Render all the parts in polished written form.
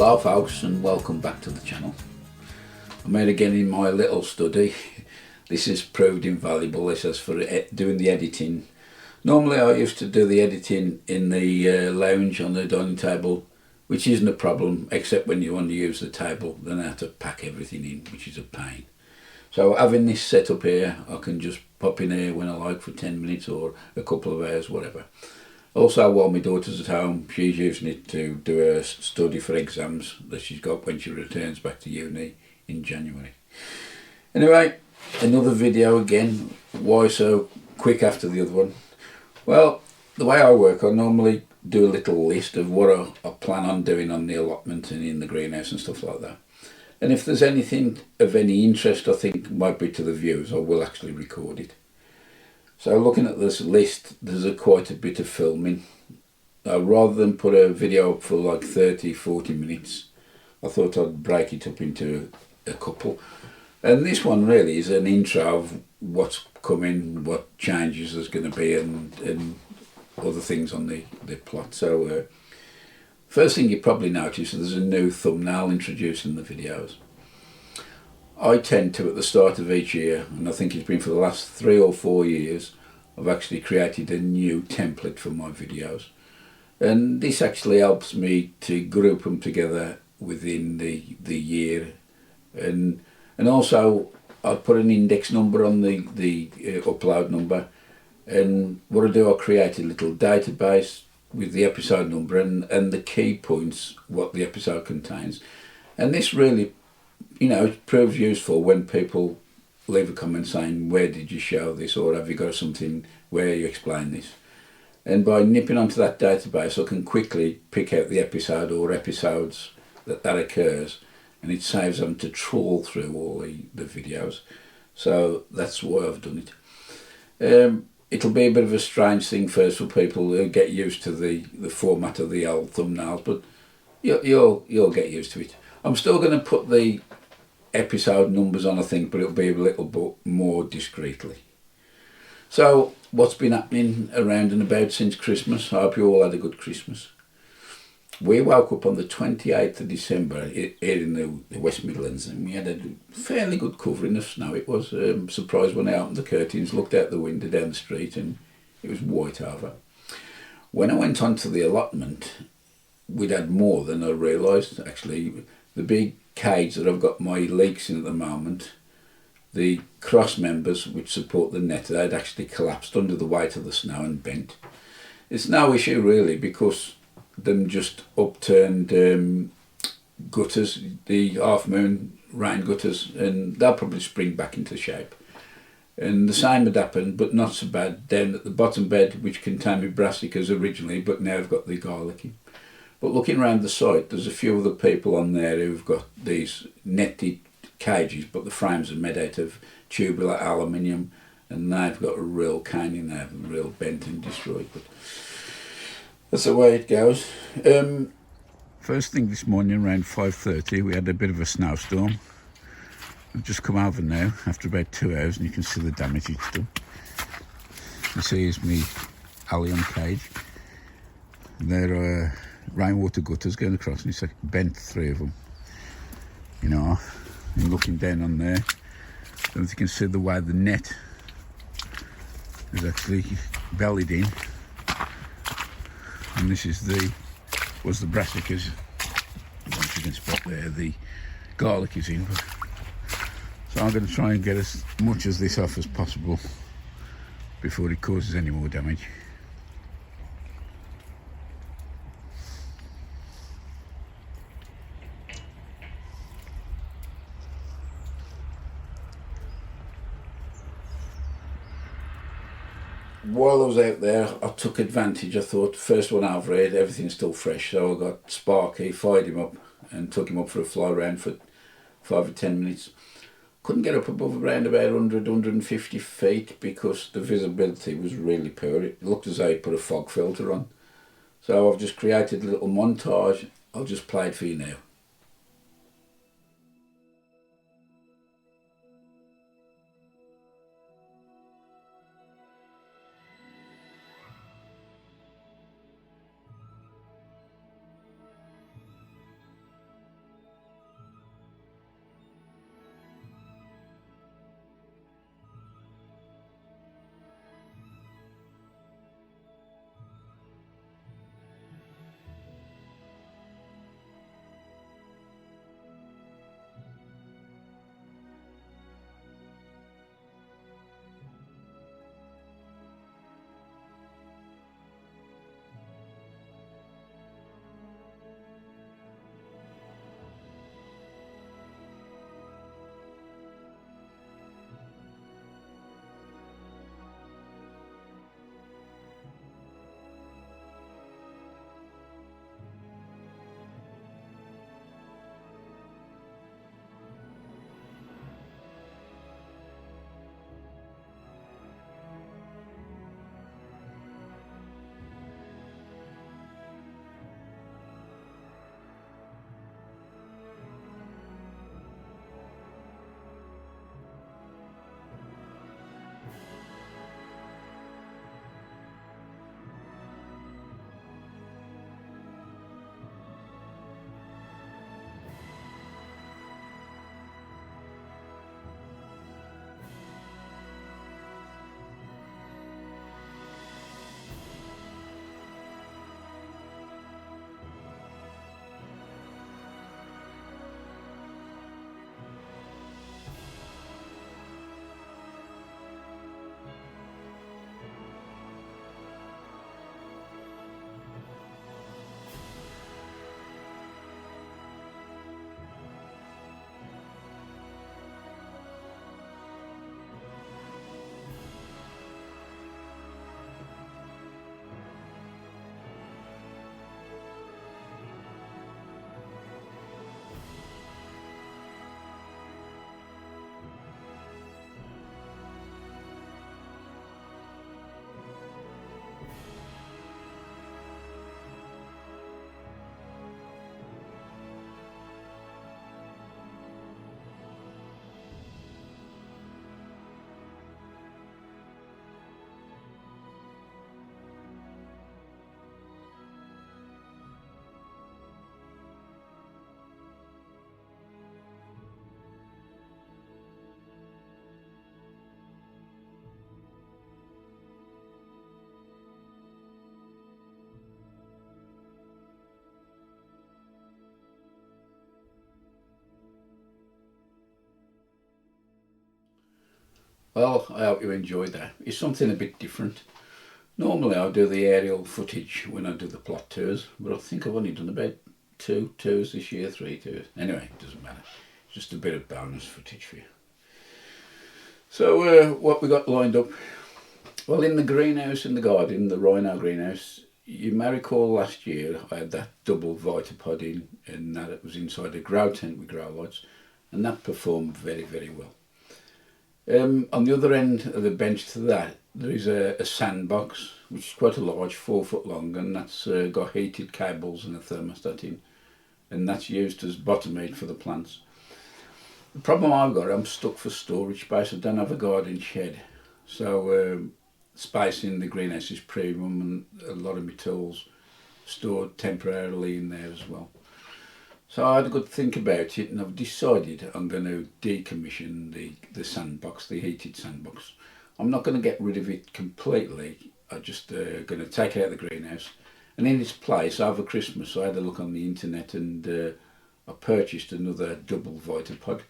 Hello folks, and welcome back to the channel. I'm here again in my little study. This has proved invaluable. This is for doing the editing. Normally I used to do the editing in the lounge on the dining table, which isn't a problem except when you want to use the table, then I have to pack everything in, which is a pain. So having this set up here, I can just pop in here when I like for 10 minutes or a couple of hours, whatever. Also, while my daughter's at home, she's using it to do her study for exams that she's got when she returns back to uni in January. Anyway, another video again. Why so quick after the other one? Well, the way I work, I normally do a little list of what I plan on doing on the allotment and in the greenhouse and stuff like that. And if there's anything of any interest I think might be to the viewers, I will actually record it. So looking at this list, there's quite a bit of filming. Rather than put a video up for like 30-40 minutes, I thought I'd break it up into a couple. And this one really is an intro of what's coming, what changes there's going to be, and other things on the plot. So first thing you probably notice, there's a new thumbnail introducing the videos. I tend to, at the start of each year, and I think it's been for the last 3 or 4 years, I've actually created a new template for my videos. And this actually helps me to group them together within the year. And also, I put an index number on the upload number. And what I do, I create a little database with the episode number and the key points, what the episode contains. And this really, you know, it proves useful when people leave a comment saying, where did you show this, or have you got something where you explain this? And by nipping onto that database, I can quickly pick out the episode or episodes that occurs, and it saves them to trawl through all the videos. So that's why I've done it. It'll be a bit of a strange thing first for people who get used to the format of the old thumbnails, but you'll get used to it. I'm still going to put the episode numbers on, I think, but it'll be a little bit more discreetly. So, what's been happening around and about since Christmas? I hope you all had a good Christmas. We woke up on the 28th of December here in the West Midlands, and we had a fairly good covering of snow. It was surprised when I opened the curtains, looked out the window down the street, and it was white over. When I went on to the allotment, we'd had more than I realised. Actually, the big cage that I've got my leeks in at the moment, the cross members which support the net, they'd actually collapsed under the weight of the snow and bent. It's no issue really, because them just upturned gutters, the half moon rain gutters, and they'll probably spring back into shape. And the same had happened, but not so bad, down at the bottom bed, which contained my brassicas originally, but now I've got the garlicky. But looking around the site, there's a few other people on there who've got these netted cages, but the frames are made out of tubular aluminium, and they've got a real caning there, a real bent and destroyed. But that's the way it goes. First thing this morning around 5:30, we had a bit of a snowstorm. I've just come over now after about 2 hours, and you can see the damage it's done. You see here's me allium cage. There are rainwater gutters going across, and it's like bent 3 of them. You know, and looking down on there, I don't know if you can see the way the net is actually bellied in. And this is was the brassicas. I don't know if you can spot there, the garlic is in. So I'm going to try and get as much of this off as possible before it causes any more damage. While I was out there, I took advantage. I thought, first one over here, everything's still fresh, so I got Sparky, fired him up and took him up for a fly round for 5 or 10 minutes. Couldn't get up above around about 100-150 feet because the visibility was really poor. It looked as though he put a fog filter on. So I've just created a little montage. I'll just play it for you now. Well, I hope you enjoyed that. It's something a bit different. Normally I do the aerial footage when I do the plot tours, but I think I've only done about 2 tours this year, 3 tours. Anyway, it doesn't matter. It's just a bit of bonus footage for you. So what we got lined up? Well, in the greenhouse in the garden, the Rhino greenhouse, you may recall last year I had that double Vitapod in, and that it was inside a grow tent with grow lights, and that performed very, very well. On the other end of the bench to that, there is a sandbox, which is quite a large, 4 foot long, and that's got heated cables and a thermostat in, and that's used as bottom aid for the plants. The problem I've got, I'm stuck for storage space. I don't have a garden shed, so space in the greenhouse is premium, and a lot of my tools stored temporarily in there as well. So I had a good think about it, and I've decided I'm going to decommission the sandbox, the heated sandbox. I'm not going to get rid of it completely. I'm just going to take it out of the greenhouse. And in its place, over Christmas, I had a look on the internet, and I purchased another double Vitapod.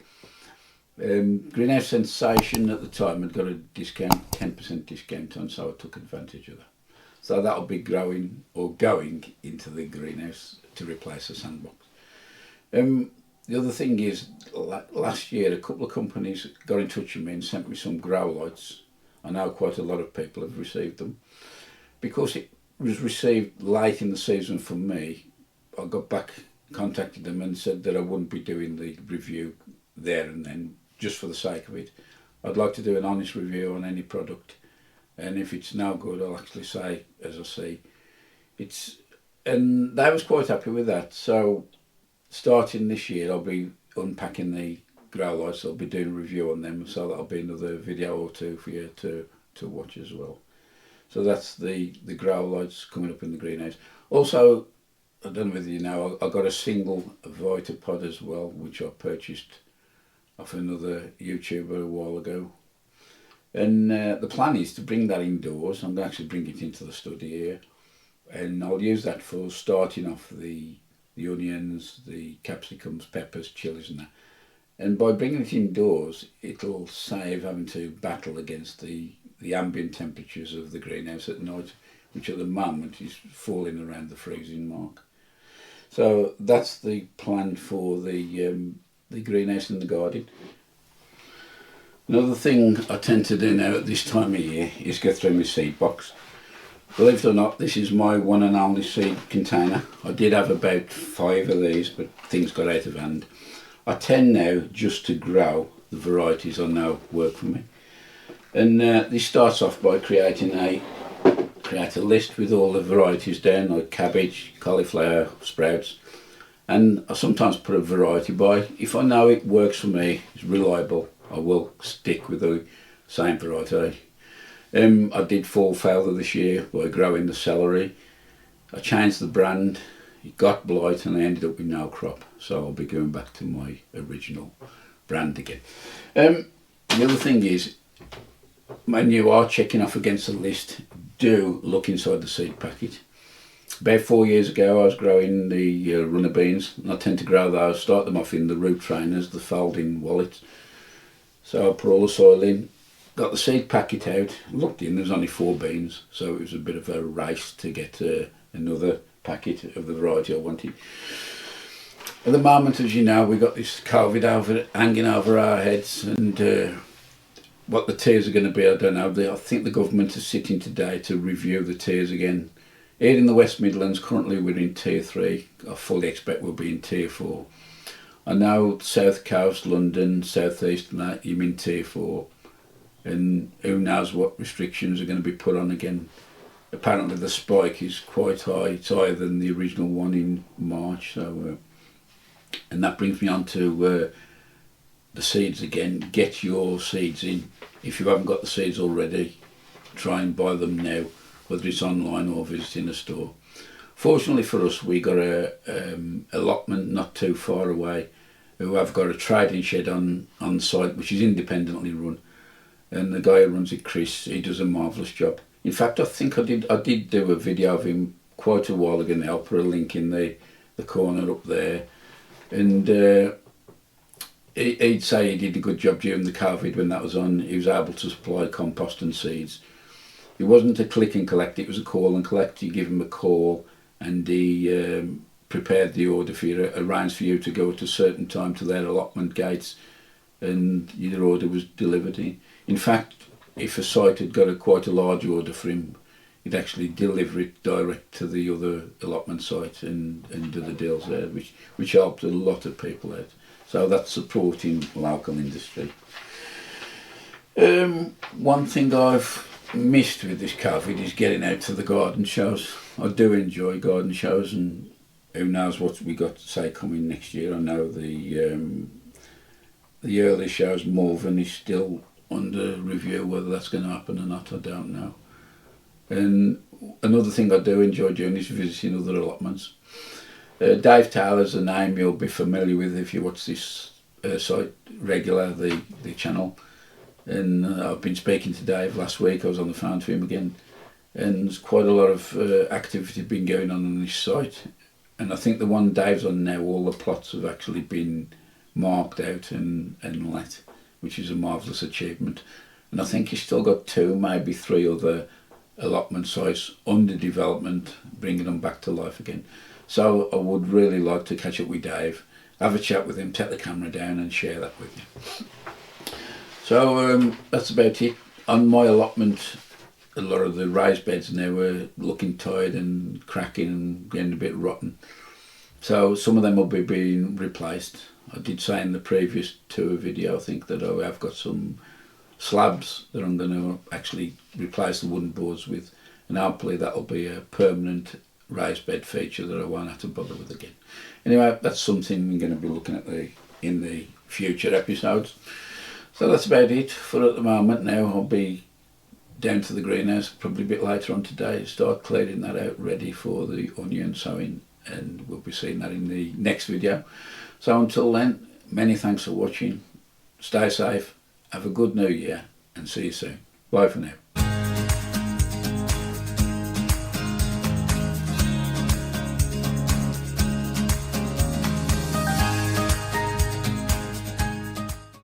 Greenhouse Sensation at the time had got a discount, 10% discount on, so I took advantage of that. So that'll be growing or going into the greenhouse to replace the sandbox. The other thing is, last year a couple of companies got in touch with me and sent me some grow lights. I know quite a lot of people have received them. Because it was received late in the season for me, I got back, contacted them and said that I wouldn't be doing the review there and then, just for the sake of it. I'd like to do an honest review on any product, and if it's no good, I'll actually say, as I say, and they was quite happy with that. So starting this year, I'll be unpacking the grow lights. I'll be doing a review on them, so that'll be another video or two for you to watch as well. So that's the grow lights coming up in the greenhouse. Also, I don't know whether you know, I got a single Vitapod as well, which I purchased off another YouTuber a while ago. And the plan is to bring that indoors. I'm going to actually bring it into the study here, and I'll use that for starting off the onions, the capsicums, peppers, chilies and that. And by bringing it indoors, it'll save having to battle against the ambient temperatures of the greenhouse at night, which at the moment is falling around the freezing mark. So that's the plan for the greenhouse in the garden. Another thing I tend to do now at this time of year is go through my seed box. Believe it or not, this is my one and only seed container. I did have about 5 of these, but things got out of hand. I tend now just to grow the varieties I know work for me. And this starts off by create a list with all the varieties down, like cabbage, cauliflower, sprouts. And I sometimes put a variety by. If I know it works for me, it's reliable, I will stick with the same variety. I did fall further this year by growing the celery. I changed the brand, it got blight, and I ended up with no crop. So I'll be going back to my original brand again. The other thing is, when you are checking off against the list, do look inside the seed packet. About 4 years ago, I was growing the runner beans, and I tend to grow those, start them off in the root trainers, the folding wallets. So I put all the soil in, got the seed packet out, looked in, there's only 4 beans, so it was a bit of a race to get another packet of the variety I wanted. At the moment, as you know, we've got this COVID hanging over our heads, and what the tiers are going to be, I don't know. I think the government is sitting today to review the tiers again. Here in the West Midlands, currently we're in tier 3. I fully expect we'll be in tier 4. I know South Coast, London, South East and that, you're in tier 4. And who knows what restrictions are going to be put on again. Apparently the spike is quite high. It's higher than the original one in March. So, and that brings me on to the seeds again. Get your seeds in. If you haven't got the seeds already, try and buy them now, whether it's online or visiting a store. Fortunately for us, we got a Allotment not too far away, who have got a trading shed on site, which is independently run, and the guy who runs it, Chris, he does a marvellous job. In fact, I think I did do a video of him quite a while ago now. I'll put a link in the corner up there, and he'd say he did a good job during the COVID when that was on. He was able to supply compost and seeds. It wasn't a click and collect, it was a call and collect. You give him a call and he prepared the order for you, arranged for you to go at a certain time to their allotment gates, and your order was delivered. In fact, if a site had got quite a large order for him, he'd actually deliver it direct to the other allotment site and do the deals there, which helped a lot of people out. So that's supporting local industry. One thing I've missed with this COVID is getting out to the garden shows. I do enjoy garden shows, and who knows what we got to say coming next year. I know the early shows, Morven, is still under review. Whether that's going to happen or not, I don't know. And another thing I do enjoy doing is visiting other allotments. Dave Taylor's a name you'll be familiar with if you watch this site regular, the channel. And I've been speaking to Dave last week. I was on the phone to him again, and there's quite a lot of activity been going on this site. And I think the one Dave's on now, all the plots have actually been marked out and let, which is a marvellous achievement. And I think he's still got 2, maybe 3 other allotment sites under development, bringing them back to life again. So I would really like to catch up with Dave, have a chat with him, take the camera down and share that with you. So that's about it. On my allotment, a lot of the raised beds now are looking tired and cracking and getting a bit rotten. So some of them will be being replaced. I did say in the previous tour video, I think, that I have got some slabs that I'm going to actually replace the wooden boards with, and hopefully that'll be a permanent raised bed feature that I won't have to bother with again. Anyway, that's something we're going to be looking at in the future episodes. So that's about it for at the moment. Now I'll be down to the greenhouse probably a bit later on today, start clearing that out ready for the onion sowing, and we'll be seeing that in the next video. So until then, many thanks for watching, stay safe, have a good new year, and see you soon. Bye for now.